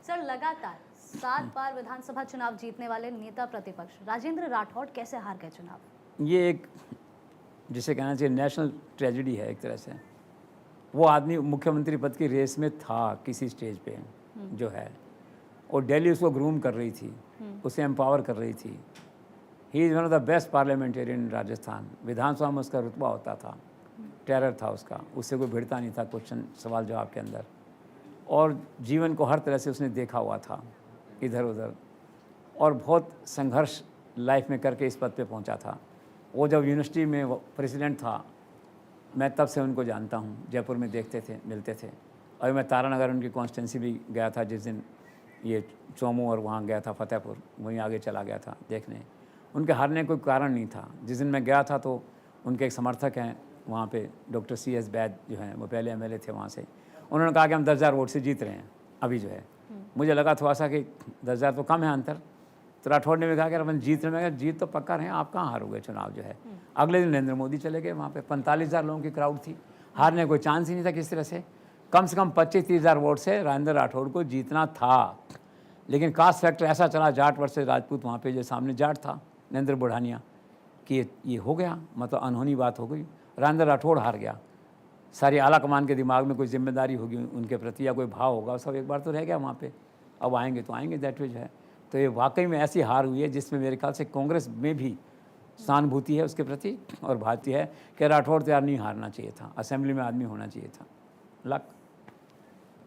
Sir, लगातार 7 बार विधानसभा चुनाव जीतने वाले नेता प्रतिपक्ष राजेंद्र राठौड़ कैसे हार गए चुनाव? ये एक जिसे कहना चाहिए नेशनल ट्रेजेडी है एक तरह से। वो आदमी मुख्यमंत्री पद की रेस में था किसी स्टेज पे जो है, और दिल्ली उसको ग्रूम कर रही थी, उसे एम्पावर कर रही थी। He is one of the best parliamentarian in Rajasthan. विधानसभा में उसका रुतबा होता था, टेरर था उसका, उससे कोई भिड़ता नहीं था क्वेश्चन सवाल जवाब के अंदर, और जीवन को हर तरह से उसने देखा हुआ था इधर उधर, और बहुत संघर्ष लाइफ में करके इस पद पे पहुंचा था। वो जब यूनिवर्सिटी में प्रेसिडेंट था, मैं तब से उनको जानता हूँ, जयपुर में देखते थे, मिलते थे, और मैं तारानगर उनकी कॉन्स्टिट्यूंसी भी गया था जिस दिन ये चोमू और वहाँ गया था फतेहपुर, वहीं आगे चला गया था देखने। उनके हारने कोई कारण नहीं था। जिस दिन मैं गया था तो उनके एक समर्थक हैं वहाँ पे, डॉक्टर CS बैद जो हैं, वो पहले MLA थे वहाँ से, उन्होंने कहा कि हम 10,000 वोट से जीत रहे हैं अभी जो है। मुझे लगा थोड़ा सा कि 10,000 तो कम है अंतर, तो राठौड़ ने भी कहा कि अपन जीत रहे हैं। जीत तो पक्का रहे, आप कहाँ हारोगे चुनाव जो है। अगले दिन नरेंद्र मोदी चले गए वहाँ पे, 45,000 लोगों की क्राउड थी, हारने कोई चांस ही नहीं था किस तरह से। कम 25-30,000 वोट से राजेंद्र राठौड़ को जीतना था, लेकिन कास्ट फैक्टर ऐसा चला, जाट वर्सेस राजपूत, वहाँ पे जो सामने जाट था नरेंद्र बुढ़ानिया, कि ये हो गया, मतलब अनहोनी बात हो गई, राजेंद्र राठौड़ हार गया। सारी आला कमान के दिमाग में कोई जिम्मेदारी होगी उनके प्रति या कोई भाव होगा, सब एक बार तो रह गया वहाँ पे। अब आएंगे तो आएंगे, दैट वे जो है। तो ये वाकई में ऐसी हार हुई है जिसमें मेरे ख्याल से कांग्रेस में भी सहानुभूति है उसके प्रति, और भारतीय है कि राठौड़ तो यार नहीं हारना चाहिए था, असेंबली में आदमी होना चाहिए था। लक